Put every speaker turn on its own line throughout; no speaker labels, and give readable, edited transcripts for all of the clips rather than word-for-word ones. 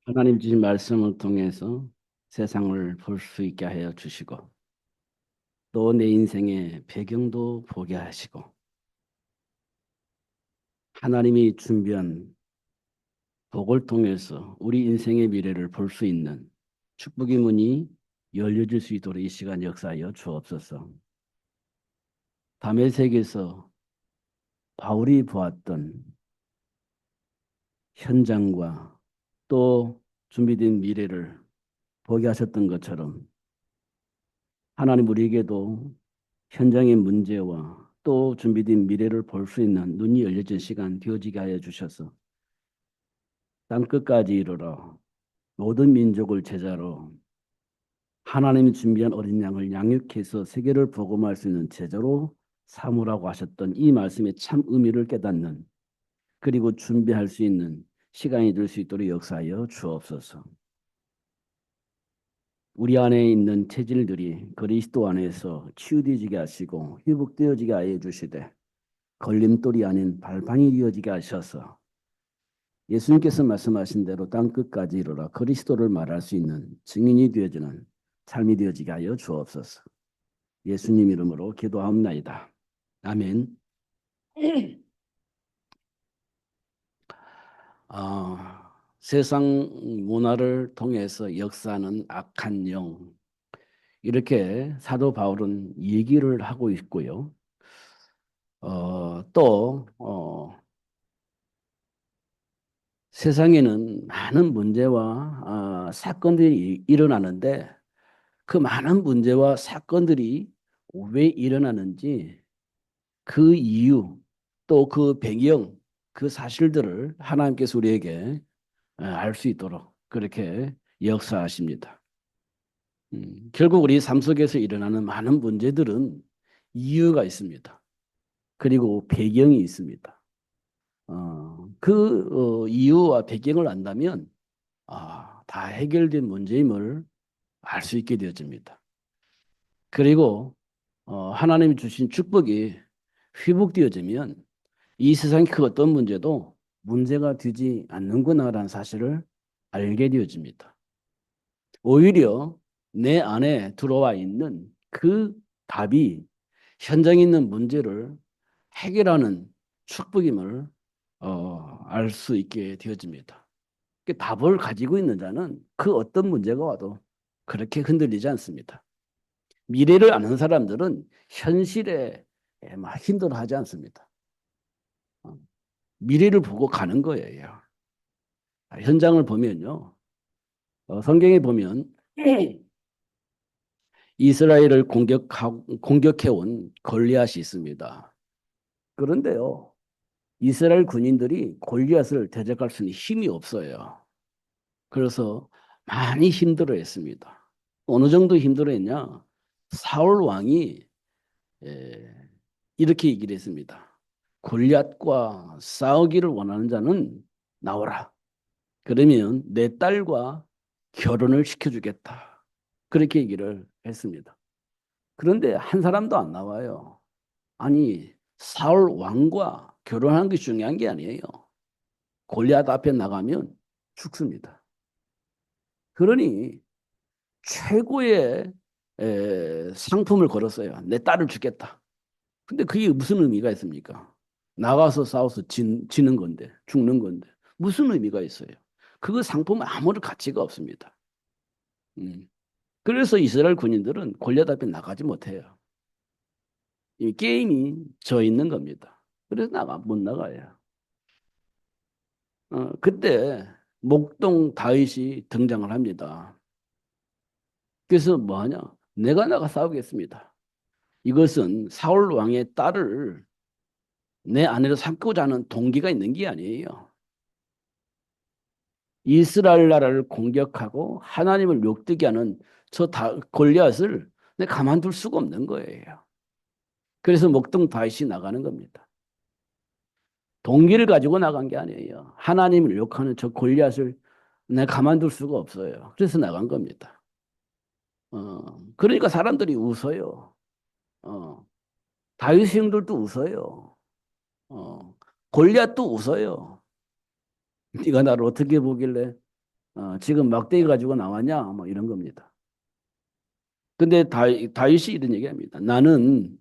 하나님 주신 말씀을 통해서 세상을 볼 수 있게 하여 주시고 또 내 인생의 배경도 보게 하시고 하나님이 준비한 복을 통해서 우리 인생의 미래를 볼 수 있는 축복의 문이 열려질 수 있도록 이 시간 역사하여 주옵소서. 다메섹에서 바울이 보았던 현장과 또 준비된 미래를 보게 하셨던 것처럼 하나님 우리에게도 현장의 문제와 또 준비된 미래를 볼 수 있는 눈이 열려진 시간 되어지게 하여 주셔서 땅끝까지 이르러 모든 민족을 제자로 하나님이 준비한 어린 양을 양육해서 세계를 복음할 수 있는 제자로 삼으라고 하셨던 이 말씀의 참 의미를 깨닫는 그리고 준비할 수 있는 시간이 될 수 있도록 역사하여 주옵소서. 우리 안에 있는 체질들이 그리스도 안에서 치유되어지게 하시고 회복되어지게 하여 주시되 걸림돌이 아닌 발판이 되어지게 하셔서 예수님께서 말씀하신 대로 땅끝까지 이르러 그리스도를 말할 수 있는 증인이 되어지는 삶이 되어지게 하여 주옵소서. 예수님 이름으로 기도하옵나이다. 아멘. 세상 문화를 통해서 역사하는 악한 영 이렇게 사도 바울은 얘기를 하고 있고요. 또 세상에는 많은 문제와 사건들이 일어나는데 그 많은 문제와 사건들이 왜 일어나는지 그 이유 또 그 배경 그 사실들을 하나님께서 우리에게 알 수 있도록 그렇게 역사하십니다. 결국 우리 삶 속에서 일어나는 많은 문제들은 이유가 있습니다. 그리고 배경이 있습니다. 이유와 배경을 안다면 다 해결된 문제임을 알 수 있게 되어집니다. 그리고 하나님이 주신 축복이 회복되어지면 이 세상의 그 어떤 문제도 문제가 되지 않는구나라는 사실을 알게 되어집니다. 오히려 내 안에 들어와 있는 그 답이 현장에 있는 문제를 해결하는 축복임을 알 수 있게 되어집니다. 그 답을 가지고 있는 자는 그 어떤 문제가 와도 그렇게 흔들리지 않습니다. 미래를 아는 사람들은 현실에 막 힘들어하지 않습니다. 어, 미래를 보고 가는 거예요. 현장을 보면요. 성경에 보면 이스라엘을 공격해온 골리앗이 있습니다. 그런데요. 이스라엘 군인들이 골리앗을 대적할 수 있는 힘이 없어요. 그래서 많이 힘들어했습니다. 어느 정도 힘들어했냐? 사울 왕이 에, 이렇게 얘기를 했습니다. 골리앗과 싸우기를 원하는 자는 나오라. 그러면 내 딸과 결혼을 시켜주겠다. 그렇게 얘기를 했습니다. 그런데 한 사람도 안 나와요. 아니, 사울 왕과 결혼하는 게 중요한 게 아니에요. 골리앗 앞에 나가면 죽습니다. 그러니 최고의 상품을 걸었어요. 내 딸을 주겠다. 근데 그게 무슨 의미가 있습니까? 나가서 싸워서 지는 건데, 죽는 건데. 무슨 의미가 있어요? 그 상품은 아무런 가치가 없습니다. 음. 그래서 이스라엘 군인들은 골리앗 앞에 나가지 못해요. 이 게임이 져 있는 겁니다. 그래서 못 나가요. 그때 목동 다윗이 등장을 합니다. 그래서 뭐 하냐? 내가 나가 싸우겠습니다. 이것은 사울 왕의 딸을 내 아내로 삼고자 하는 동기가 있는 게 아니에요. 이스라엘 나라를 공격하고 하나님을 욕되게 하는 골리앗을 내가 가만둘 수가 없는 거예요. 그래서 목동 다윗이 나가는 겁니다. 동기를 가지고 나간 게 아니에요. 하나님을 욕하는 저 골리앗을 내가 가만둘 수가 없어요. 그래서 나간 겁니다. 그러니까 사람들이 웃어요. 어, 다윗 형들도 웃어요. 어, 골리앗도 웃어요. 네가 나를 어떻게 보길래 지금 막대기 가지고 나왔냐? 뭐 이런 겁니다. 근데 다윗이 이런 얘기합니다. 나는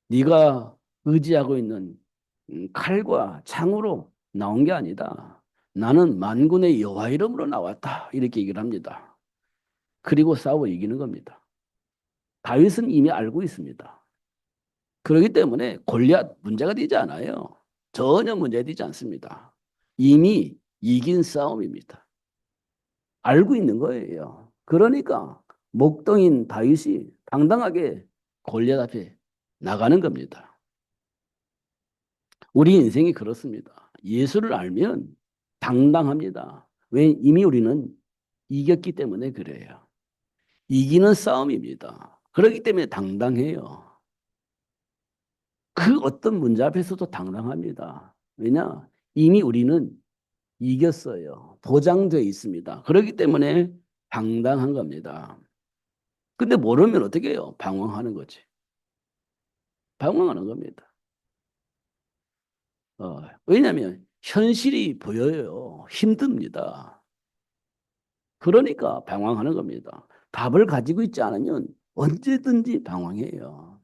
네가 의지하고 있는 칼과 창으로 나온 게 아니다. 나는 만군의 여호와 이름으로 나왔다. 이렇게 얘기를 합니다. 그리고 싸워 이기는 겁니다. 다윗은 이미 알고 있습니다. 그렇기 때문에 골리앗 문제가 되지 않아요. 전혀 문제되지 않습니다. 이미 이긴 싸움입니다. 알고 있는 거예요. 그러니까 목동인 다윗이 당당하게 골리앗 앞에 나가는 겁니다. 우리 인생이 그렇습니다. 예수를 알면 당당합니다. 왜? 이미 우리는 이겼기 때문에 그래요. 이기는 싸움입니다. 그렇기 때문에 당당해요. 그 어떤 문제 앞에서도 당당합니다. 왜냐? 이미 우리는 이겼어요. 보장되어 있습니다. 그렇기 때문에 당당한 겁니다. 근데 모르면 어떻게 해요? 방황하는 거지. 방황하는 겁니다. 왜냐하면 현실이 보여요. 힘듭니다. 그러니까 방황하는 겁니다. 답을 가지고 있지 않으면 언제든지 방황해요.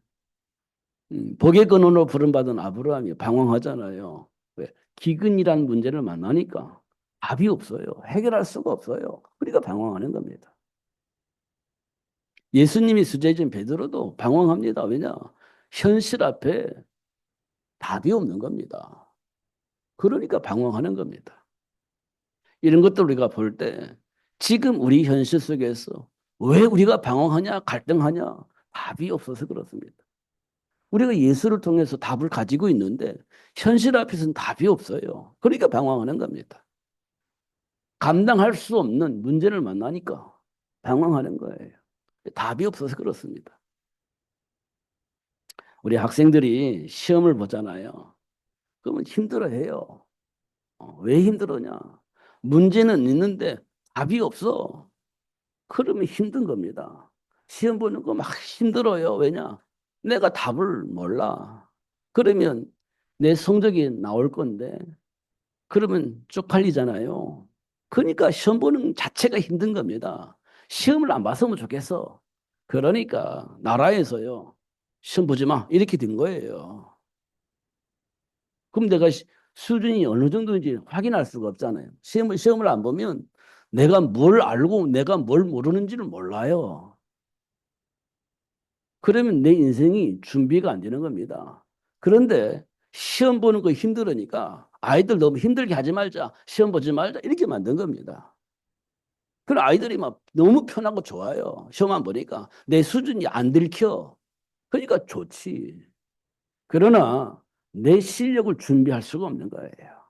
복의 근원으로 부름받은 아브라함이 방황하잖아요. 왜? 기근이란 문제를 만나니까 답이 없어요. 해결할 수가 없어요. 그러니까 방황하는 겁니다. 예수님이 수제진 베드로도 방황합니다. 왜냐? 현실 앞에 답이 없는 겁니다. 그러니까 방황하는 겁니다. 이런 것들 우리가 볼 때 지금 우리 현실 속에서 왜 우리가 방황하냐, 갈등하냐, 답이 없어서 그렇습니다. 우리가 예수를 통해서 답을 가지고 있는데 현실 앞에서는 답이 없어요. 그러니까 방황하는 겁니다. 감당할 수 없는 문제를 만나니까 방황하는 거예요. 답이 없어서 그렇습니다. 우리 학생들이 시험을 보잖아요. 그러면 힘들어해요. 왜 힘들어냐? 문제는 있는데 답이 없어. 그러면 힘든 겁니다. 시험 보는 거 막 힘들어요. 왜냐? 내가 답을 몰라. 그러면 내 성적이 나올 건데, 그러면 쪽팔리잖아요. 그러니까 시험 보는 자체가 힘든 겁니다. 시험을 안 봤으면 좋겠어. 그러니까 나라에서요. 시험 보지 마. 이렇게 된 거예요. 그럼 내가 수준이 어느 정도인지 확인할 수가 없잖아요. 시험을 안 보면 내가 뭘 알고 내가 뭘 모르는지를 몰라요. 그러면 내 인생이 준비가 안 되는 겁니다. 그런데 시험 보는 거 힘들으니까 아이들 너무 힘들게 하지 말자. 시험 보지 말자. 이렇게 만든 겁니다. 그럼 아이들이 막 너무 편하고 좋아요. 시험만 보니까 내 수준이 안 들켜. 그러니까 좋지. 그러나 내 실력을 준비할 수가 없는 거예요.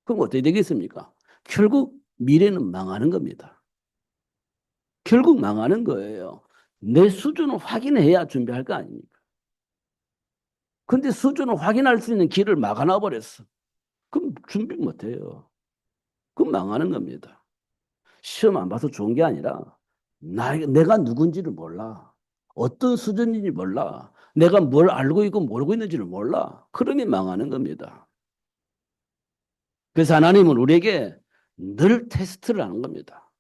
그럼 어떻게 되겠습니까? 결국 미래는 망하는 겁니다. 결국 망하는 거예요. 내 수준을 확인해야 준비할 거 아닙니까? 근데 수준을 확인할 수 있는 길을 막아놔 버렸어. 그럼 준비 못 해요. 그럼 망하는 겁니다. 시험 안 봐서 좋은 게 아니라 내가 누군지를 몰라. 어떤 수준인지 몰라. 내가 뭘 알고 있고 모르고 있는지를 몰라. 그러면 망하는 겁니다. 그래서 하나님은 우리에게 늘 테스트를 하는 겁니다.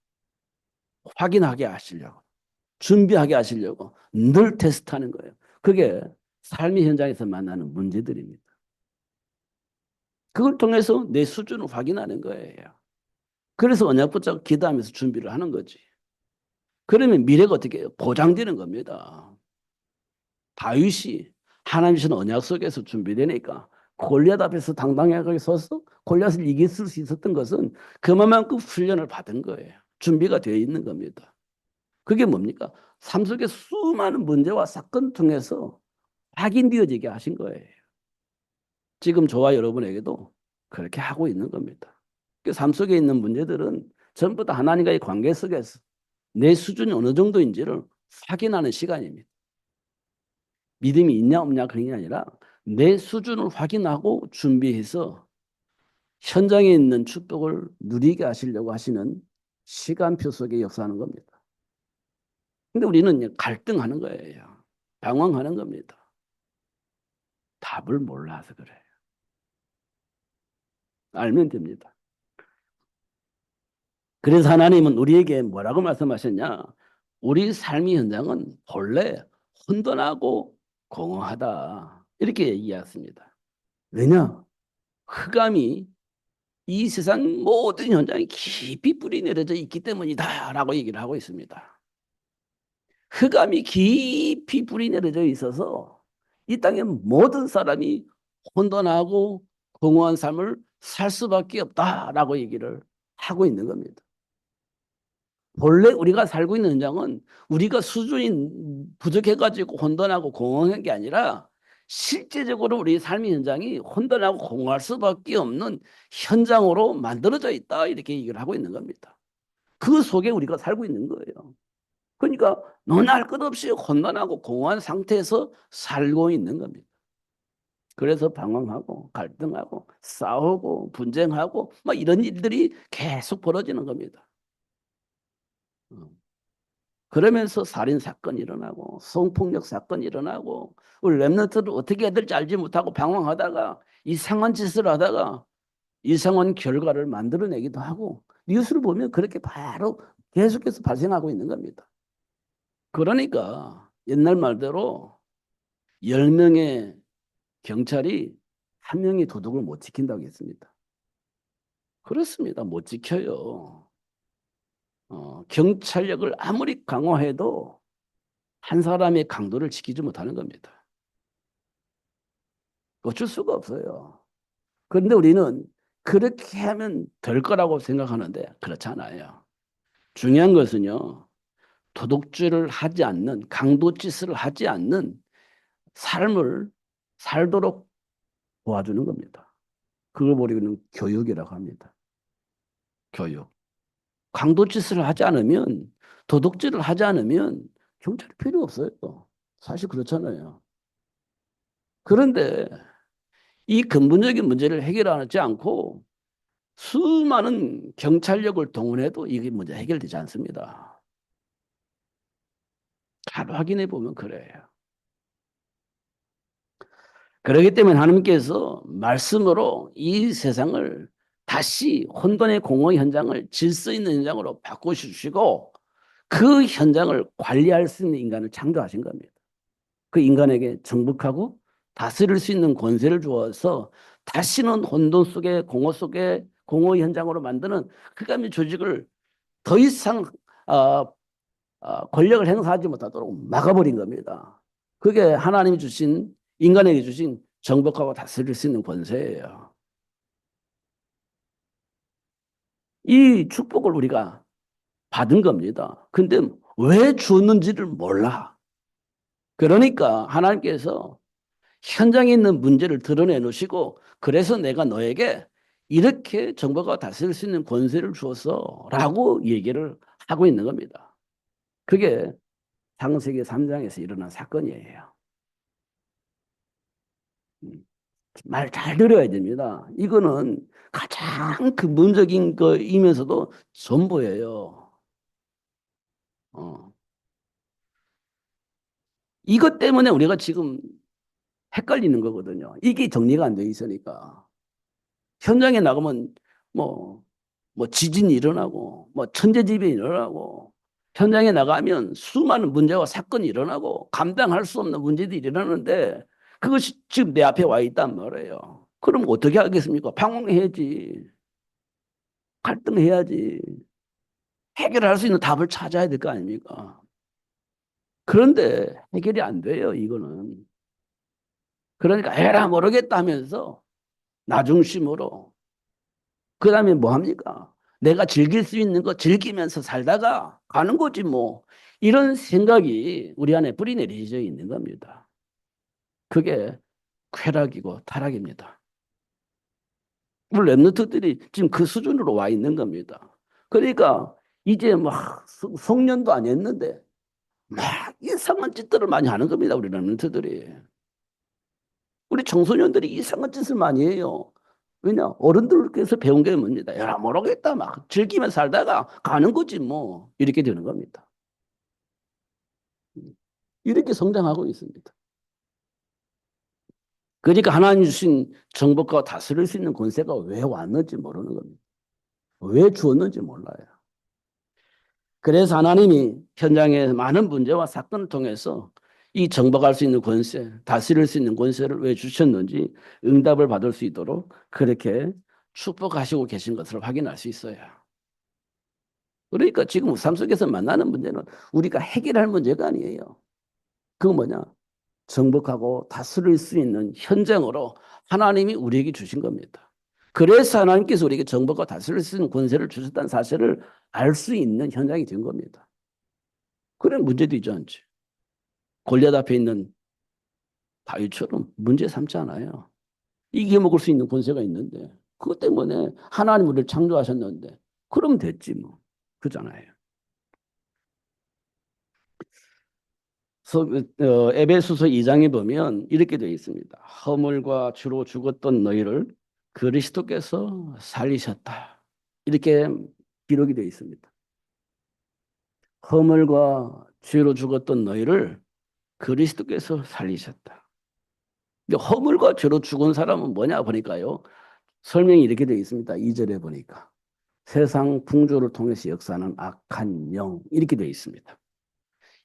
확인하게 하시려고. 준비하게 하시려고 늘 테스트하는 거예요. 그게 삶의 현장에서 만나는 문제들입니다. 그걸 통해서 내 수준을 확인하는 거예요. 그래서 언약 붙잡고 기도하면서 준비를 하는 거지. 그러면 미래가 어떻게 보장되는 겁니다. 다윗이 하나님 주신 언약 속에서 준비되니까 골리앗 앞에서 당당하게 서서 골리앗을 이길 수 있었던 것은 그만큼 훈련을 받은 거예요. 준비가 되어 있는 겁니다. 그게 뭡니까? 삶 속의 수많은 문제와 사건 통해서 확인되어지게 하신 거예요. 지금 저와 여러분에게도 그렇게 하고 있는 겁니다. 그 삶 속에 있는 문제들은 전부 다 하나님과의 관계 속에서 내 수준이 어느 정도인지를 확인하는 시간입니다. 믿음이 있냐 없냐 그런 게 아니라 내 수준을 확인하고 준비해서 현장에 있는 축복을 누리게 하시려고 하시는 시간표 속에 역사하는 겁니다. 근데 우리는 갈등하는 거예요. 방황하는 겁니다. 답을 몰라서 그래요. 알면 됩니다. 그래서 하나님은 우리에게 뭐라고 말씀하셨냐? 우리 삶의 현장은 본래 혼돈하고 공허하다. 이렇게 얘기했습니다. 왜냐? 흑암이 이 세상 모든 현장에 깊이 뿌리 내려져 있기 때문이다라고 얘기를 하고 있습니다. 흑암이 깊이 뿌리 내려져 있어서 이 땅의 모든 사람이 혼돈하고 공허한 삶을 살 수밖에 없다라고 얘기를 하고 있는 겁니다. 본래 우리가 살고 있는 현장은 우리가 수준이 부족해가지고 혼돈하고 공허한 게 아니라 실제적으로 우리 삶의 현장이 혼돈하고 공허할 수밖에 없는 현장으로 만들어져 있다 이렇게 얘기를 하고 있는 겁니다. 그 속에 우리가 살고 있는 거예요. 그러니까 논할 것 없이 혼돈하고 공허한 상태에서 살고 있는 겁니다. 그래서 방황하고 갈등하고 싸우고 분쟁하고 막 이런 일들이 계속 벌어지는 겁니다. 그러면서 살인 사건이 일어나고 성폭력 사건이 일어나고 우리 랩런트를 어떻게 해야 될지 알지 못하고 방황하다가 이상한 짓을 하다가 이상한 결과를 만들어내기도 하고 뉴스를 보면 그렇게 바로 계속해서 발생하고 있는 겁니다. 그러니까 옛날 말대로 10명의 경찰이 한 명이 도둑을 못 지킨다고 했습니다. 그렇습니다. 못 지켜요. 경찰력을 아무리 강화해도 한 사람의 강도를 지키지 못하는 겁니다. 어쩔 수가 없어요. 그런데 우리는 그렇게 하면 될 거라고 생각하는데 그렇지 않아요. 중요한 것은요. 도둑질을 하지 않는 강도짓을 하지 않는 삶을 살도록 도와주는 겁니다. 그걸 우리는 교육이라고 합니다. 교육. 강도짓을 하지 않으면 도둑질을 하지 않으면 경찰이 필요 없어요. 사실 그렇잖아요. 그런데 이 근본적인 문제를 해결하지 않고 수많은 경찰력을 동원해도 이게 문제 해결되지 않습니다. 잘 확인해 보면 그래요. 그렇기 때문에 하나님께서 말씀으로 이 세상을 다시 혼돈의 공허 현장을 질서 있는 현장으로 바꾸시고 그 현장을 관리할 수 있는 인간을 창조하신 겁니다. 그 인간에게 정복하고 다스릴 수 있는 권세를 주어서 다시는 혼돈 속에 공허 속에 공허 현장으로 만드는 흑암의 조직을 더 이상 어, 권력을 행사하지 못하도록 막아버린 겁니다. 그게 하나님이 주신 인간에게 주신 정복하고 다스릴 수 있는 권세예요. 이 축복을 우리가 받은 겁니다. 근데 왜 주었는지를 몰라. 그러니까 하나님께서 현장에 있는 문제를 드러내 놓으시고 그래서 내가 너에게 이렇게 정보가 다스릴 수 있는 권세를 주었어 라고 얘기를 하고 있는 겁니다. 그게 창세기 3장에서 일어난 사건이에요. 말 잘 들어야 됩니다. 이거는 가장 근본적인 거이면서도 전부예요. 어. 이것 때문에 우리가 지금 헷갈리는 거거든요. 이게 정리가 안 돼 있으니까. 현장에 나가면 뭐, 뭐 지진이 일어나고, 뭐 천재지변이 일어나고, 현장에 나가면 수많은 문제와 사건이 일어나고, 감당할 수 없는 문제들이 일어나는데, 그것이 지금 내 앞에 와 있단 말이에요. 그럼 어떻게 하겠습니까? 방황해야지. 갈등해야지. 해결할 수 있는 답을 찾아야 될 거 아닙니까? 그런데 해결이 안 돼요, 이거는. 그러니까 에라 모르겠다 하면서 나중심으로 그 다음에 뭐 합니까? 내가 즐길 수 있는 거 즐기면서 살다가 가는 거지 뭐. 이런 생각이 우리 안에 뿌리 내리져 있는 겁니다. 그게 쾌락이고 타락입니다. 우리 랩런트들이 지금 그 수준으로 와 있는 겁니다. 그러니까 이제 막 성년도 안 했는데 막 이상한 짓들을 많이 하는 겁니다. 우리 랩런트들이. 우리 청소년들이 이상한 짓을 많이 해요. 왜냐? 어른들께서 배운 게 뭡니다. 야, 모르겠다. 막 즐기며 살다가 가는 거지 뭐. 이렇게 되는 겁니다. 이렇게 성장하고 있습니다. 그러니까 하나님 주신 정복과 다스릴 수 있는 권세가 왜 왔는지 모르는 겁니다. 왜 주었는지 몰라요. 그래서 하나님이 현장의 많은 문제와 사건을 통해서 이 정복할 수 있는 권세, 다스릴 수 있는 권세를 왜 주셨는지 응답을 받을 수 있도록 그렇게 축복하시고 계신 것을 확인할 수 있어요. 그러니까 지금 삶 속에서 만나는 문제는 우리가 해결할 문제가 아니에요. 그건 뭐냐? 정복하고 다스릴 수 있는 현장으로 하나님이 우리에게 주신 겁니다. 그래서 하나님께서 우리에게 정복과 다스릴 수 있는 권세를 주셨다는 사실을 알 수 있는 현장이 된 겁니다. 그래 문제도 있지 않지. 골리앗 앞에 있는 다윗처럼 문제 삼지 않아요. 이겨먹을 수 있는 권세가 있는데 그것 때문에 하나님 우리를 창조하셨는데 그럼 됐지 뭐. 그잖아요. 에베소서 2장에 보면 이렇게 되어 있습니다. 허물과 주로 죽었던 너희를 그리스도께서 살리셨다. 이렇게 기록이 되어 있습니다. 허물과 죄로 죽었던 너희를 그리스도께서 살리셨다. 허물과 죄로 죽은 사람은 뭐냐 보니까요. 설명이 이렇게 되어 있습니다. 2절에 보니까. 세상 풍조를 통해서 역사하는 악한 영 이렇게 되어 있습니다.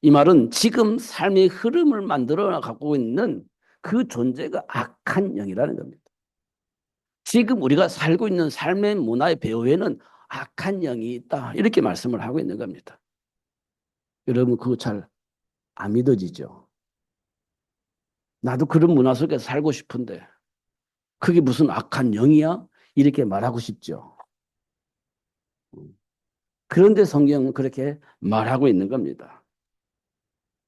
이 말은 지금 삶의 흐름을 만들어 갖고 있는 그 존재가 악한 영이라는 겁니다. 지금 우리가 살고 있는 삶의 문화의 배후에는 악한 영이 있다. 이렇게 말씀을 하고 있는 겁니다. 여러분 그거 잘 안 믿어지죠? 나도 그런 문화 속에서 살고 싶은데 그게 무슨 악한 영이야? 이렇게 말하고 싶죠. 그런데 성경은 그렇게 말하고 있는 겁니다.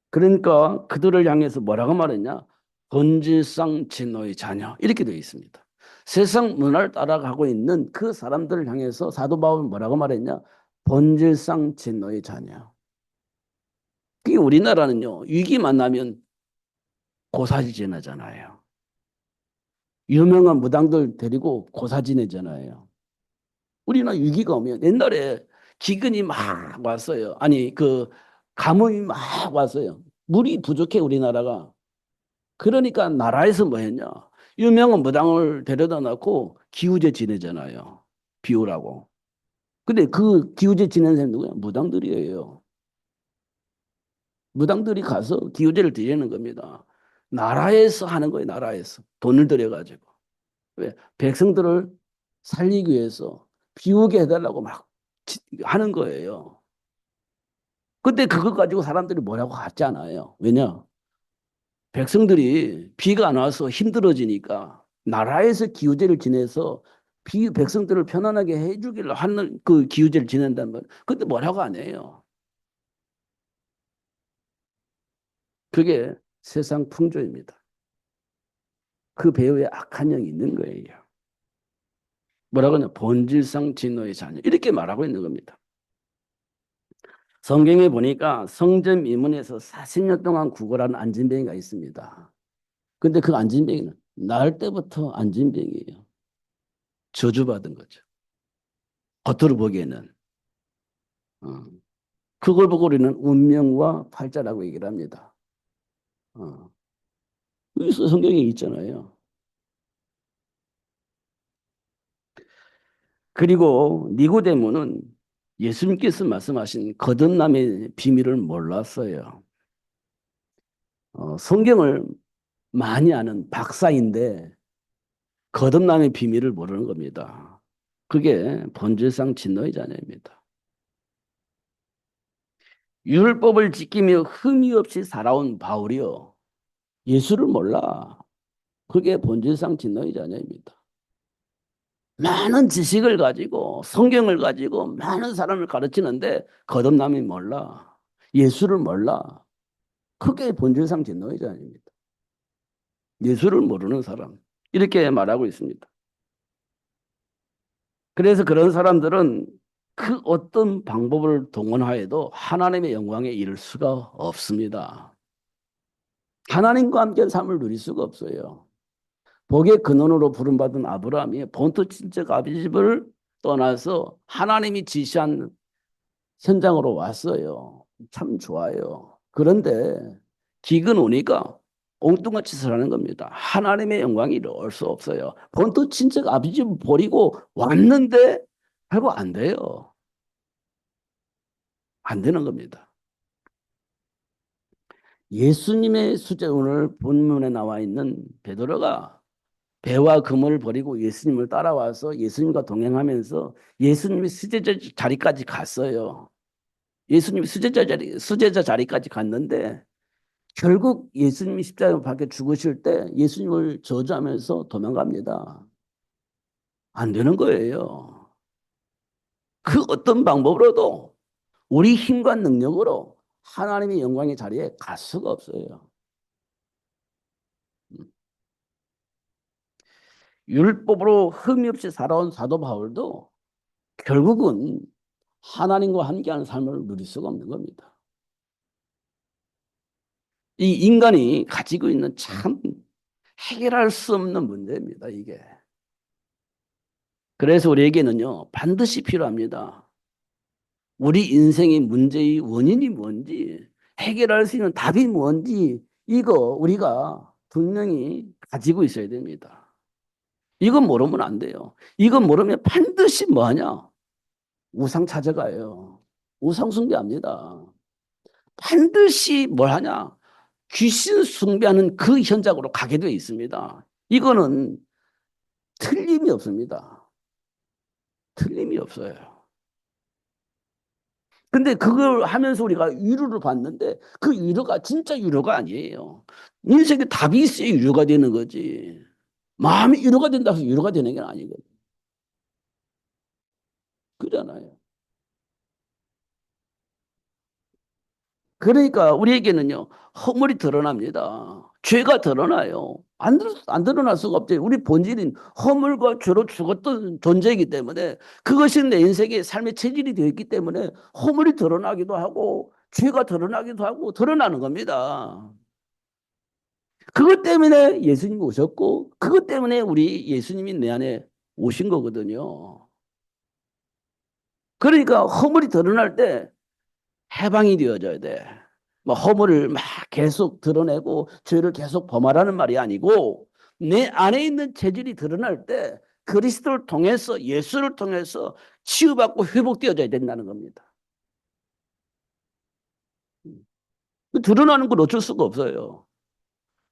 그러니까 그들을 향해서 뭐라고 말했냐? 본질상 진노의 자녀 이렇게 되어 있습니다. 세상 문화를 따라가고 있는 그 사람들을 향해서 사도 바울은 뭐라고 말했냐? 본질상 진노의 자녀. 그게 우리나라는요. 위기 만나면 고사지 지내잖아요. 유명한 무당들 데리고 고사 지내잖아요. 우리나라 위기가 오면 옛날에 기근이 막 왔어요. 아니 그 가뭄이 막 왔어요. 물이 부족해 우리나라가. 그러니까 나라에서 뭐 했냐? 유명한 무당을 데려다 놓고 기우제 지내잖아요. 비우라고. 근데 그 기우제 지내는 사람이 누구야? 무당들이에요. 무당들이 가서 기우제를 드리는 겁니다. 나라에서 하는 거예요. 나라에서. 돈을 들여가지고. 왜? 백성들을 살리기 위해서 비우게 해달라고 막 하는 거예요. 근데 그거 가지고 사람들이 뭐라고 하지 않아요. 왜냐? 백성들이 비가 안 와서 힘들어지니까 나라에서 기후제를 지내서 백성들을 편안하게 해주기를 하는 그 기후제를 지낸단 말이에요. 근데 뭐라고 안 해요. 그게 세상 풍조입니다. 그 배후에 악한 영이 있는 거예요. 뭐라고 하냐? 본질상 진노의 자녀. 이렇게 말하고 있는 겁니다. 성경에 보니까 성전 미문에서 40년 동안 구걸하는 안진뱅이가 있습니다. 근데 그 안진뱅이는 낳을 때부터 안진뱅이에요. 저주받은 거죠. 겉으로 보기에는. 어. 그걸 보고 우리는 운명과 팔자라고 얘기를 합니다. 여기서 성경에 있잖아요. 그리고 니고데모는 예수님께서 말씀하신 거듭남의 비밀을 몰랐어요. 성경을 많이 아는 박사인데 거듭남의 비밀을 모르는 겁니다. 그게 본질상 진노의 자녀입니다. 율법을 지키며 흠이 없이 살아온 바울이요. 예수를 몰라. 그게 본질상 진노의 자녀입니다. 많은 지식을 가지고 성경을 가지고 많은 사람을 가르치는데 거듭남이 몰라. 예수를 몰라. 그게 본질상 진노의 자녀입니다. 예수를 모르는 사람. 이렇게 말하고 있습니다. 그래서 그런 사람들은 그 어떤 방법을 동원하여도 하나님의 영광에 이를 수가 없습니다. 하나님과 함께 삶을 누릴 수가 없어요. 복의 근원으로 부름받은 아브라함이 본토 친척 아비 집을 떠나서 하나님이 지시한 현장으로 왔어요. 참 좋아요. 그런데 기근 오니까 엉뚱한 짓을 하는 겁니다. 하나님의 영광이 이룰 수 없어요. 본토 친척 아비 집 버리고 왔는데 결국 안 돼요. 안 되는 겁니다. 예수님의 수제 오늘 본문에 나와 있는 베드로가 배와 그물을 버리고 예수님을 따라와서 예수님과 동행하면서 예수님이 수제자 자리까지 갔어요. 예수님이 수제자 자리까지 갔는데 결국 예수님이 십자가 밖에 죽으실 때 예수님을 저주하면서 도망갑니다. 안 되는 거예요. 그 어떤 방법으로도 우리 힘과 능력으로 하나님의 영광의 자리에 갈 수가 없어요. 율법으로 흠이 없이 살아온 사도 바울도 결국은 하나님과 함께하는 삶을 누릴 수가 없는 겁니다. 이 인간이 가지고 있는 참 해결할 수 없는 문제입니다, 이게. 그래서 우리에게는요, 반드시 필요합니다. 우리 인생의 문제의 원인이 뭔지, 해결할 수 있는 답이 뭔지, 이거 우리가 분명히 가지고 있어야 됩니다. 이건 모르면 안 돼요. 이건 모르면 반드시 뭐하냐? 우상 찾아가요. 우상 숭배합니다. 반드시 뭘 하냐? 귀신 숭배하는 그 현장으로 가게 되어 있습니다. 이거는 틀림이 없습니다. 틀림이 없어요. 근데 그걸 하면서 우리가 위로를 받는데 그 위로가 진짜 위로가 아니에요. 인생에 답이 있어야 위로가 되는 거지. 마음이 위로가 된다고 해서 위로가 되는 게 아니거든. 그러잖아요. 그러니까 우리에게는요, 허물이 드러납니다. 죄가 드러나요. 안 드러날 수가 없죠. 우리 본질인 허물과 죄로 죽었던 존재이기 때문에 그것이 내 인생의 삶의 체질이 되어 있기 때문에 허물이 드러나기도 하고 죄가 드러나기도 하고 드러나는 겁니다. 그것 때문에 예수님이 오셨고 그것 때문에 우리 예수님이 내 안에 오신 거거든요. 그러니까 허물이 드러날 때 해방이 되어져야 돼. 뭐 허물을 막 계속 드러내고 죄를 계속 범하라는 말이 아니고 내 안에 있는 체질이 드러날 때 그리스도를 통해서 예수를 통해서 치유받고 회복되어져야 된다는 겁니다. 드러나는 건 어쩔 수가 없어요.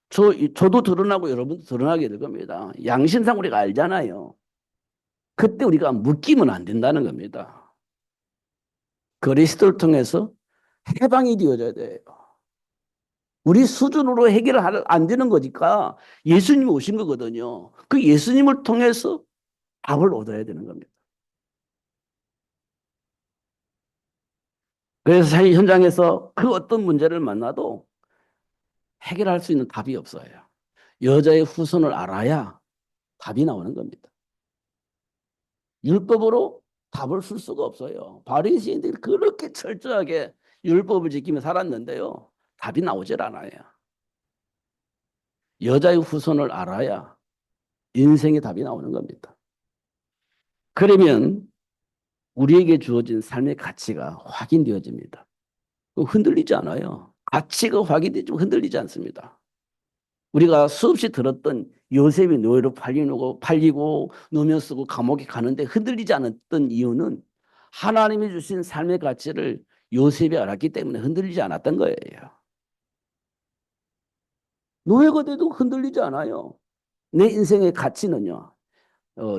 저도 드러나고 여러분도 드러나게 될 겁니다. 양심상 우리가 알잖아요. 그때 우리가 묶이면 안 된다는 겁니다. 그리스도를 통해서 해방이 되어져야 돼요. 우리 수준으로 해결을 안 되는 거니까 예수님이 오신 거거든요. 그 예수님을 통해서 답을 얻어야 되는 겁니다. 그래서 사회 현장에서 그 어떤 문제를 만나도 해결할 수 있는 답이 없어요. 여자의 후손을 알아야 답이 나오는 겁니다. 율법으로 답을 쓸 수가 없어요. 바리새인들이 그렇게 철저하게 율법을 지키며 살았는데요. 답이 나오질 않아요. 여자의 후손을 알아야 인생의 답이 나오는 겁니다. 그러면 우리에게 주어진 삶의 가치가 확인되어집니다. 흔들리지 않아요. 가치가 확인되지만 흔들리지 않습니다. 우리가 수없이 들었던 요셉이 노예로 팔리고 노면 쓰고 감옥에 가는데 흔들리지 않았던 이유는 하나님이 주신 삶의 가치를 요셉이 알았기 때문에 흔들리지 않았던 거예요. 노예가 돼도 흔들리지 않아요. 내 인생의 가치는요.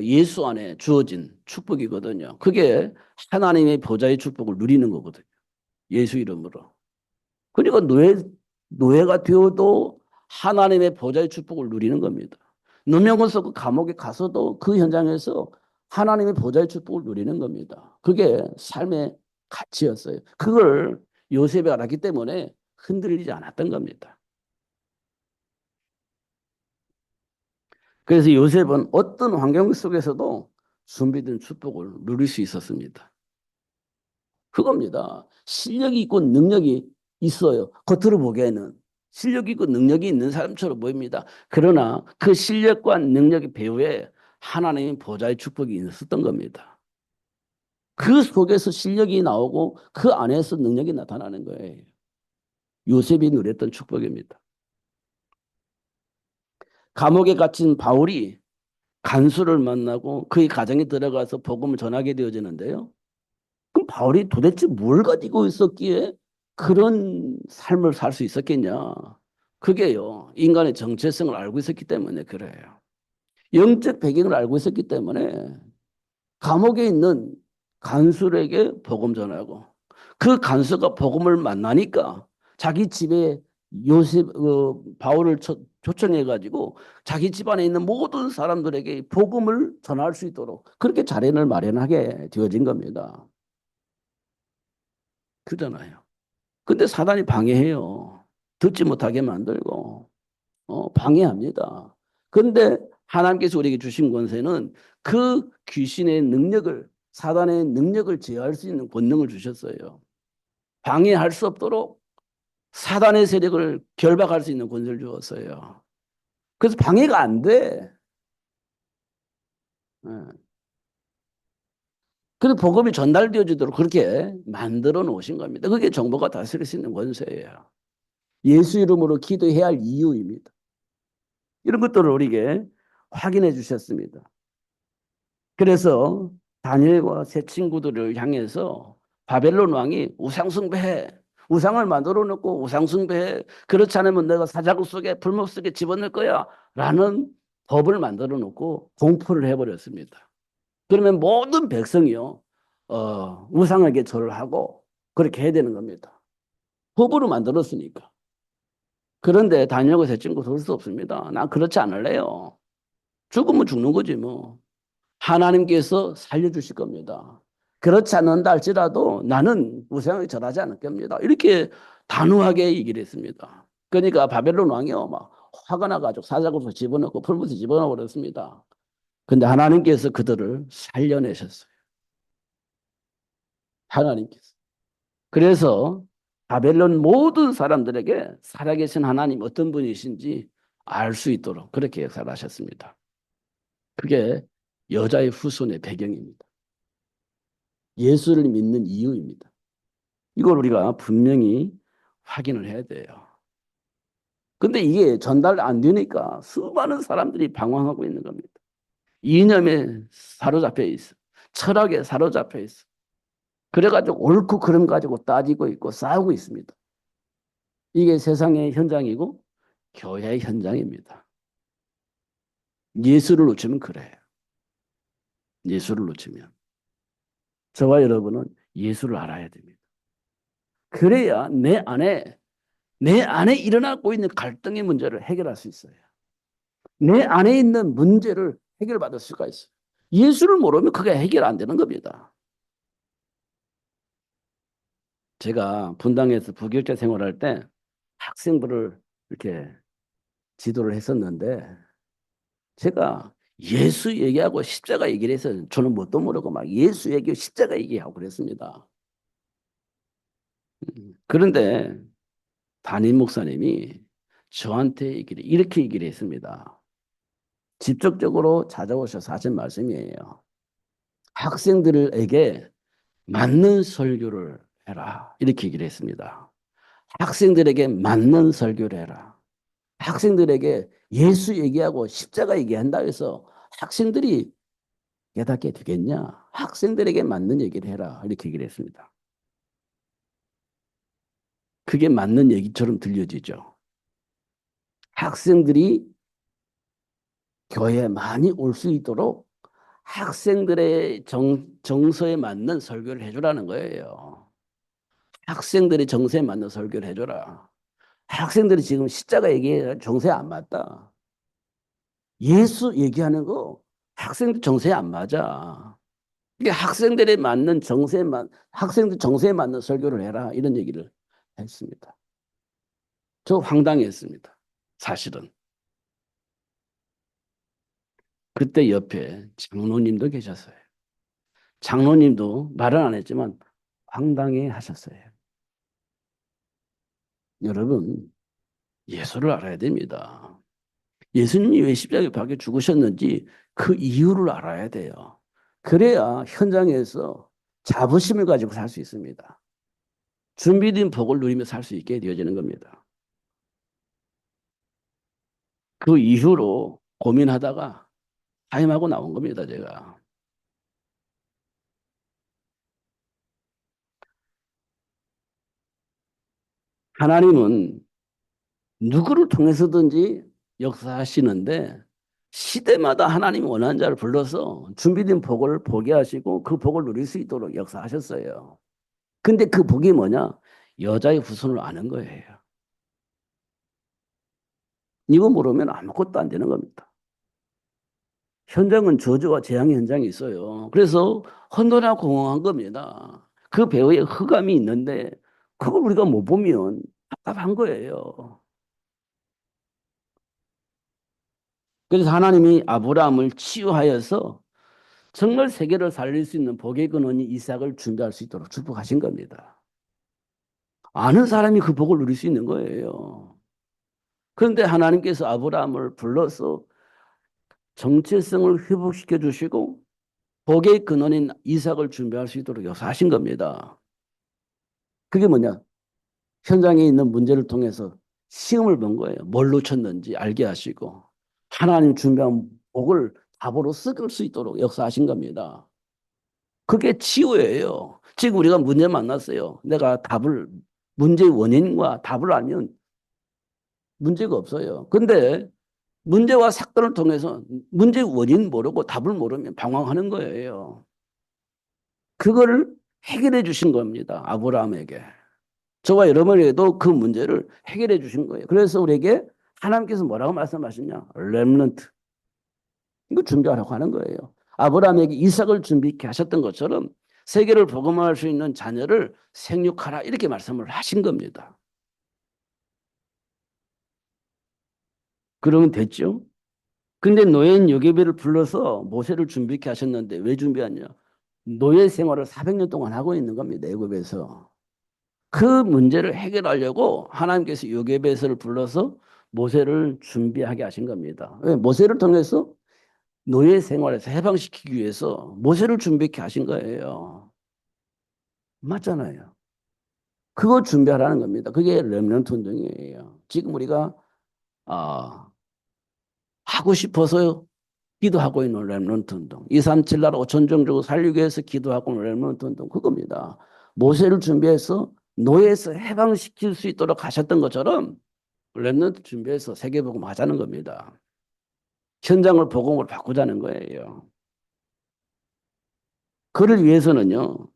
예수 안에 주어진 축복이거든요. 그게 하나님의 보좌의 축복을 누리는 거거든요. 예수 이름으로. 그러니까 노예가 되어도 하나님의 보좌의 축복을 누리는 겁니다. 누명을 쓰고 감옥에 가서도 그 현장에서 하나님의 보좌의 축복을 누리는 겁니다. 그게 삶의 가치였어요. 그걸 요셉이 알았기 때문에 흔들리지 않았던 겁니다. 그래서 요셉은 어떤 환경 속에서도 준비된 축복을 누릴 수 있었습니다. 그겁니다. 실력이 있고 능력이 있어요. 겉으로 보기에는 실력이 있고 능력이 있는 사람처럼 보입니다. 그러나 그 실력과 능력의 배후에 하나님의 보좌의 축복이 있었던 겁니다. 그 속에서 실력이 나오고 그 안에서 능력이 나타나는 거예요. 요셉이 누렸던 축복입니다. 감옥에 갇힌 바울이 간수를 만나고 그의 가정에 들어가서 복음을 전하게 되어지는데요. 그럼 바울이 도대체 뭘 가지고 있었기에 그런 삶을 살 수 있었겠냐? 그게요, 인간의 정체성을 알고 있었기 때문에 그래요. 영적 배경을 알고 있었기 때문에 감옥에 있는 간수에게 복음 전하고 그 간수가 복음을 만나니까 자기 집에 바울을 초청해 가지고 자기 집안에 있는 모든 사람들에게 복음을 전할 수 있도록 그렇게 자리를 마련하게 되어진 겁니다. 그잖아요. 근데 사단이 방해해요. 듣지 못하게 만들고 방해합니다. 근데 하나님께서 우리에게 주신 권세는 그 귀신의 능력을 사단의 능력을 제어할 수 있는 권능을 주셨어요. 방해할 수 없도록 사단의 세력을 결박할 수 있는 권세를 주었어요. 그래서 방해가 안 돼. 예. 그래서 복음이 전달되어지도록 그렇게 만들어 놓으신 겁니다. 그게 정보가 다스릴 수 있는 권세예요. 예수 이름으로 기도해야 할 이유입니다. 이런 것들을 우리에게 확인해 주셨습니다. 그래서 다니엘과 세 친구들을 향해서 바벨론 왕이 우상숭배해. 우상을 만들어 놓고 우상숭배해. 그렇지 않으면 내가 사자굴 속에 불목 속에 집어넣을 거야. 라는 법을 만들어 놓고 공포를 해버렸습니다. 그러면 모든 백성이요. 우상에게 절을 하고 그렇게 해야 되는 겁니다. 법으로 만들었으니까. 그런데 다니엘과 세 친구 그럴 수 없습니다. 난 그렇지 않을래요. 죽으면 죽는 거지 뭐. 하나님께서 살려주실 겁니다. 그렇지 않는다 할지라도 나는 우상에 절하지 않을 겁니다. 이렇게 단호하게 얘기를 했습니다. 그러니까 바벨론 왕이요, 막 화가 나가지고 사자굴로 집어넣고 풀무에 집어넣어 버렸습니다. 근데 하나님께서 그들을 살려내셨어요. 하나님께서. 그래서 바벨론 모든 사람들에게 살아계신 하나님 어떤 분이신지 알 수 있도록 그렇게 역사를 하셨습니다. 그게 여자의 후손의 배경입니다. 예수를 믿는 이유입니다. 이걸 우리가 분명히 확인을 해야 돼요. 근데 이게 전달 안 되니까 수많은 사람들이 방황하고 있는 겁니다. 이념에 사로잡혀 있어. 철학에 사로잡혀 있어. 그래가지고 옳고 그름 가지고 따지고 있고 싸우고 있습니다. 이게 세상의 현장이고 교회의 현장입니다. 예수를 놓치면 그래요. 예수를 놓치면. 저와 여러분은 예수를 알아야 됩니다. 그래야 내 안에 일어나고 있는 갈등의 문제를 해결할 수 있어요. 내 안에 있는 문제를 해결받을 수가 있어요. 예수를 모르면 그게 해결 안 되는 겁니다. 제가 분당에서 부교육자 생활할 때 학생부를 이렇게 지도를 했었는데 제가 예수 얘기하고 십자가 얘기를 해서 저는 뭣도 모르고 막 예수 얘기하고 십자가 얘기하고 그랬습니다. 그런데 담임 목사님이 저한테 이렇게 얘기를 했습니다. 직접적으로 찾아오셔서 하신 말씀이에요. 학생들에게 맞는 설교를 해라. 이렇게 얘기를 했습니다. 학생들에게 맞는 설교를 해라. 학생들에게 예수 얘기하고 십자가 얘기한다 해서 학생들이 깨닫게 되겠냐? 학생들에게 맞는 얘기를 해라. 이렇게 얘기를 했습니다. 그게 맞는 얘기처럼 들려지죠. 학생들이 교회에 많이 올 수 있도록 학생들의 정서에 맞는 설교를 해주라는 거예요. 학생들의 정서에 맞는 설교를 해줘라. 학생들이 지금 십자가 얘기해 정서에 안 맞다. 예수 얘기하는 거 학생들 정서에 안 맞아. 이게 학생들에 맞는 학생들 정서에 맞는 설교를 해라. 이런 얘기를 했습니다. 저 황당했습니다. 사실은. 그때 옆에 장로님도 계셨어요. 장로님도 말은 안 했지만 황당해 하셨어요. 여러분, 예수를 알아야 됩니다. 예수님이 왜 십자가에 박혀 죽으셨는지 그 이유를 알아야 돼요. 그래야 현장에서 자부심을 가지고 살 수 있습니다. 준비된 복을 누리며 살 수 있게 되어지는 겁니다. 그 이후로 고민하다가 타임하고 나온 겁니다, 제가. 하나님은 누구를 통해서든지 역사하시는데 시대마다 하나님이 원하는 자를 불러서 준비된 복을 보게 하시고 그 복을 누릴 수 있도록 역사하셨어요. 근데 그 복이 뭐냐? 여자의 후손을 아는 거예요. 이거 모르면 아무것도 안 되는 겁니다. 현장은 저주와 재앙의 현장이 있어요. 그래서 혼돈하고 공허한 겁니다. 그 배후에 흑암이 있는데 그걸 우리가 못 보면 답답한 거예요. 그래서 하나님이 아브라함을 치유하여서 정말 세계를 살릴 수 있는 복의 근원이 이삭을 준비할 수 있도록 축복하신 겁니다. 아는 사람이 그 복을 누릴 수 있는 거예요. 그런데 하나님께서 아브라함을 불러서 정체성을 회복시켜 주시고 복의 근원인 이삭을 준비할 수 있도록 역사하신 겁니다. 그게 뭐냐? 현장에 있는 문제를 통해서 시험을 본 거예요. 뭘 놓쳤는지 알게 하시고 하나님 준비한 복을 답으로 섞을 수 있도록 역사하신 겁니다. 그게 치유예요. 지금 우리가 문제 만났어요. 내가 문제의 원인과 답을 알면 문제가 없어요. 근데 문제와 사건을 통해서 문제의 원인 모르고 답을 모르면 방황하는 거예요. 그거를 해결해 주신 겁니다. 아브라함에게. 저와 여러분에게도 그 문제를 해결해 주신 거예요. 그래서 우리에게 하나님께서 뭐라고 말씀하시냐? 렘넌트. 이거 준비하라고 하는 거예요. 아브라함에게 이삭을 준비케 하셨던 것처럼 세계를 복음화할 수 있는 자녀를 생육하라 이렇게 말씀을 하신 겁니다. 그러면 됐죠? 근데 노예인 요게벨을 불러서 모세를 준비케 하셨는데 왜 준비하냐? 노예 생활을 400년 동안 하고 있는 겁니다. 애굽에서. 그 문제를 해결하려고 하나님께서 요게벳을 불러서 모세를 준비하게 하신 겁니다. 왜? 모세를 통해서 노예 생활에서 해방시키기 위해서 모세를 준비케 하신 거예요. 맞잖아요. 그거 준비하라는 겁니다. 그게 렘넌트 운동이에요. 지금 우리가 아, 하고 싶어서 기도하고 있는 렘넌트 운동. 237 나라 5천 종족을 살리기 위해서 기도하고 있는 렘넌트 운동 그겁니다. 모세를 준비해서 노예에서 해방시킬 수 있도록 하셨던 것처럼 렘넌트 준비해서 세계복음 하자는 겁니다. 현장을 복음으로 바꾸자는 거예요. 그를 위해서는요.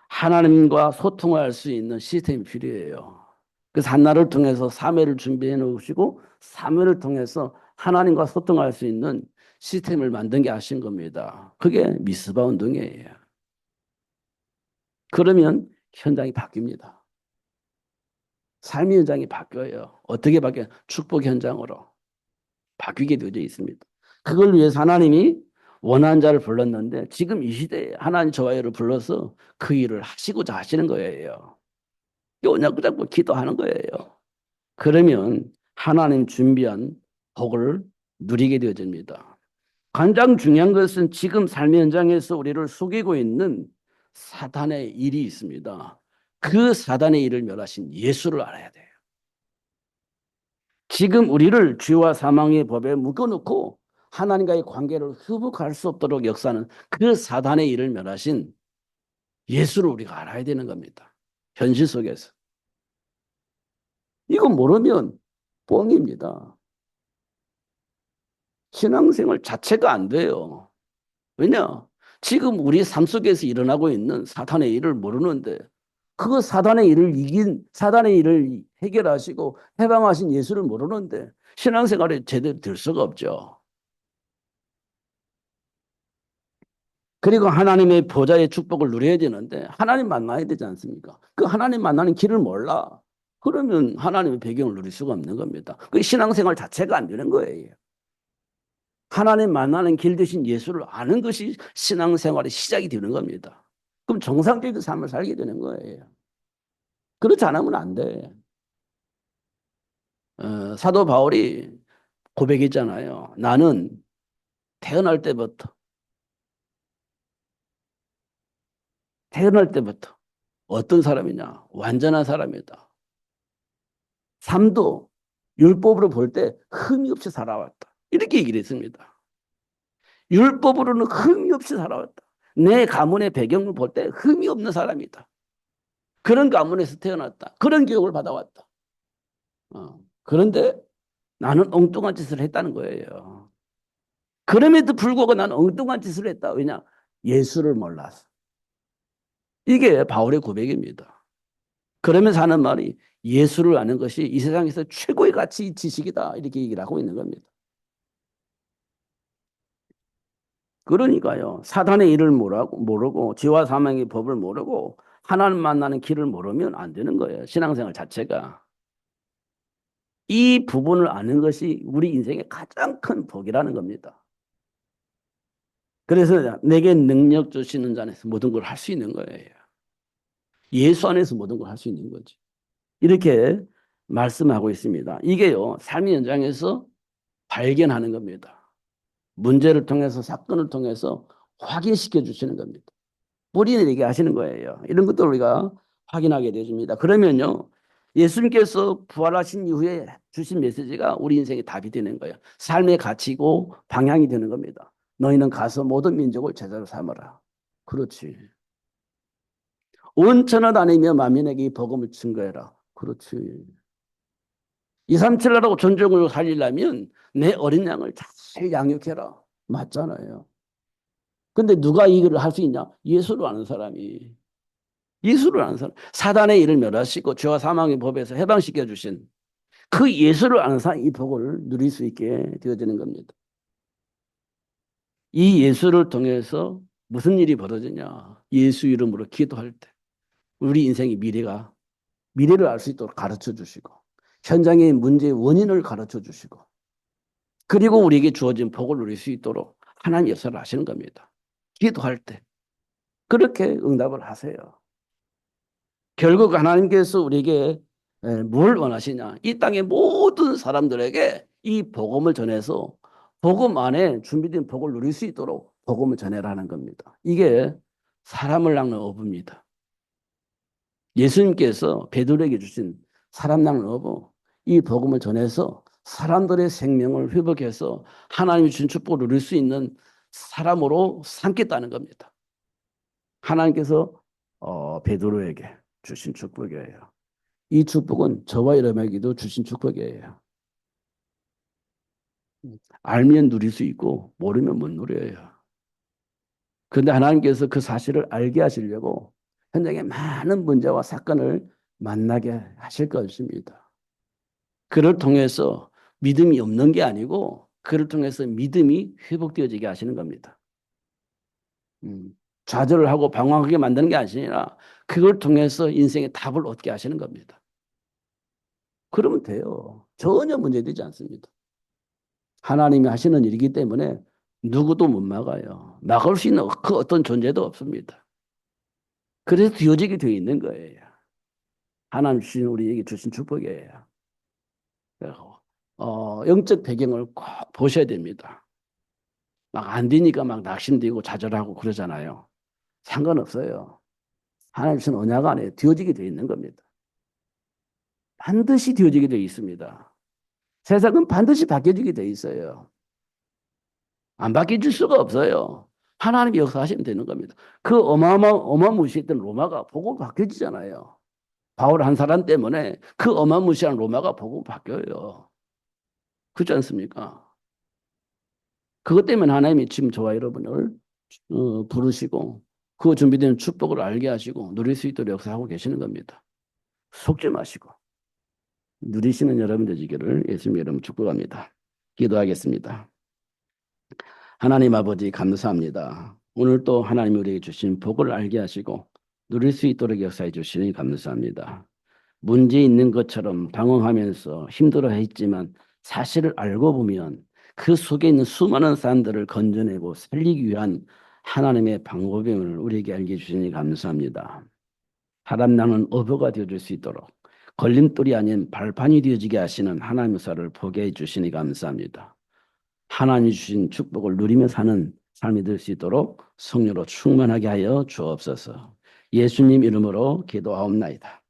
하나님과 소통할 수 있는 시스템이 필요해요. 그래서 한나를 통해서 3회를 준비해 놓으시고 3회를 통해서 하나님과 소통할 수 있는 시스템을 만든 게 하신 겁니다. 그게 미스바 운동이에요. 그러면 현장이 바뀝니다. 삶의 현장이 바뀌어요. 어떻게 바뀌어요? 축복 현장으로 바뀌게 되어 있습니다. 그걸 위해서 하나님이 원하는 자를 불렀는데 지금 이 시대에 하나님 저와 여를 불러서 그 일을 하시고자 하시는 거예요. 언약 붙잡고 기도하는 거예요. 그러면 하나님 준비한 복을 누리게 되어집니다. 가장 중요한 것은 지금 삶의 현장에서 우리를 속이고 있는 사단의 일이 있습니다. 그 사단의 일을 멸하신 예수를 알아야 돼요. 지금 우리를 죄와 사망의 법에 묶어놓고 하나님과의 관계를 회복할 수 없도록 역사하는 그 사단의 일을 멸하신 예수를 우리가 알아야 되는 겁니다. 현실 속에서. 이거 모르면 뻥입니다. 신앙생활 자체가 안 돼요. 왜냐? 지금 우리 삶 속에서 일어나고 있는 사탄의 일을 모르는데 그 사단의 일을 사단의 일을 해결하시고 해방하신 예수를 모르는데 신앙생활에 제대로 될 수가 없죠. 그리고 하나님의 보좌의 축복을 누려야 되는데 하나님 만나야 되지 않습니까? 그 하나님 만나는 길을 몰라. 그러면 하나님의 배경을 누릴 수가 없는 겁니다. 그 신앙생활 자체가 안 되는 거예요. 하나님 만나는 길 대신 예수를 아는 것이 신앙생활의 시작이 되는 겁니다. 그럼 정상적인 삶을 살게 되는 거예요. 그렇지 않으면 안 돼. 사도 바울이 고백했잖아요. 나는 태어날 때부터, 태어날 때부터 어떤 사람이냐? 완전한 사람이다. 삶도 율법으로 볼 때 흠이 없이 살아왔다. 이렇게 얘기를 했습니다. 율법으로는 흠이 없이 살아왔다. 내 가문의 배경을 볼 때 흠이 없는 사람이다. 그런 가문에서 태어났다. 그런 교육을 받아왔다. 그런데 나는 엉뚱한 짓을 했다는 거예요. 그럼에도 불구하고 나는 엉뚱한 짓을 했다. 왜냐? 예수를 몰라서. 이게 바울의 고백입니다. 그러면서 하는 말이 예수를 아는 것이 이 세상에서 최고의 가치 지식이다. 이렇게 얘기를 하고 있는 겁니다. 그러니까요. 사단의 일을 모르고 지와 사망의 법을 모르고 하나님 만나는 길을 모르면 안 되는 거예요. 신앙생활 자체가. 이 부분을 아는 것이 우리 인생의 가장 큰 복이라는 겁니다. 그래서 내게 능력 주시는 자 안에서 모든 걸 할 수 있는 거예요. 예수 안에서 모든 걸 할 수 있는 거지. 이렇게 말씀하고 있습니다. 이게요, 삶의 현장에서 발견하는 겁니다. 문제를 통해서, 사건을 통해서 확인시켜 주시는 겁니다. 뿌리는 얘기하시는 거예요. 이런 것도 우리가 확인하게 되십니다. 그러면요, 예수님께서 부활하신 이후에 주신 메시지가 우리 인생의 답이 되는 거예요. 삶의 가치고 방향이 되는 겁니다. 너희는 가서 모든 민족을 제자로 삼아라. 그렇지. 온 천하 다니며 만민에게 이 복음을 증거해라. 그렇지. 2, 3, 7 나라고 존중을 살리려면 내 어린 양을 잘 양육해라. 맞잖아요. 근데 누가 이 일을 할 수 있냐? 예수를 아는 사람이. 예수를 아는 사람. 사단의 일을 멸하시고 죄와 사망의 법에서 해방시켜 주신 그 예수를 아는 사람이 이 복을 누릴 수 있게 되어지는 겁니다. 이 예수를 통해서 무슨 일이 벌어지냐? 예수 이름으로 기도할 때 우리 인생의 미래를 알 수 있도록 가르쳐 주시고 현장의 문제의 원인을 가르쳐 주시고 그리고 우리에게 주어진 복을 누릴 수 있도록 하나님 역사를 하시는 겁니다. 기도할 때 그렇게 응답을 하세요. 결국 하나님께서 우리에게 뭘 원하시냐? 이 땅의 모든 사람들에게 이 복음을 전해서 복음 안에 준비된 복을 누릴 수 있도록 복음을 전해라는 겁니다. 이게 사람을 낚는 어부입니다. 예수님께서 베드로에게 주신 사람 낚는 어부, 이 복음을 전해서 사람들의 생명을 회복해서 하나님이 주신 축복을 누릴 수 있는 사람으로 삼겠다는 겁니다. 하나님께서 베드로에게 주신 축복이에요. 이 축복은 저와 여러분에게도 주신 축복이에요. 알면 누릴 수 있고 모르면 못 누려요. 그런데 하나님께서 그 사실을 알게 하시려고 현장에 많은 문제와 사건을 만나게 하실 것입니다. 그를 통해서 믿음이 없는 게 아니고 그를 통해서 믿음이 회복되어지게 하시는 겁니다. 좌절을 하고 방황하게 만드는 게 아니라 그걸 통해서 인생의 답을 얻게 하시는 겁니다. 그러면 돼요. 전혀 문제되지 않습니다. 하나님이 하시는 일이기 때문에 누구도 못 막아요. 막을 수 있는 그 어떤 존재도 없습니다. 그래서 뒤어지게 되어 있는 거예요. 하나님 주신 우리에게 주신 축복이에요. 영적 배경을 꼭 보셔야 됩니다. 막 안 되니까 막 낙심되고 좌절하고 그러잖아요. 상관없어요. 하나님 주신 언약 안에 뒤어지게 되어 있는 겁니다. 반드시 뒤어지게 되어 있습니다. 세상은 반드시 바뀌어지게 되어 있어요. 안 바뀌어질 수가 없어요. 하나님이 역사하시면 되는 겁니다. 그 어마무시했던 로마가 보고 바뀌어지잖아요. 바울 한 사람 때문에 그 어마무시한 로마가 보고 바뀌어요. 그렇지 않습니까? 그것 때문에 하나님이 지금 저와 여러분을 부르시고 그 준비된 축복을 알게 하시고 누릴 수 있도록 역사하고 계시는 겁니다. 속지 마시고 누리시는 여러분 되시기를 예수님 이름 축복합니다. 기도하겠습니다. 하나님 아버지 감사합니다. 오늘 또 하나님이 우리에게 주신 복을 알게 하시고 누릴 수 있도록 역사해 주시니 감사합니다. 문제 있는 것처럼 방황하면서 힘들어했지만 사실을 알고 보면 그 속에 있는 수많은 사람들을 건져내고 살리기 위한 하나님의 방법임을 우리에게 알게 해주시니 감사합니다. 사람 낚는 어부가 되어줄 수 있도록 걸림돌이 아닌 발판이 되어지게 하시는 하나님의 사를 보게 해주시니 감사합니다. 하나님이 주신 축복을 누리며 사는 삶이 될 수 있도록 성령으로 충만하게 하여 주옵소서. 예수님 이름으로 기도하옵나이다.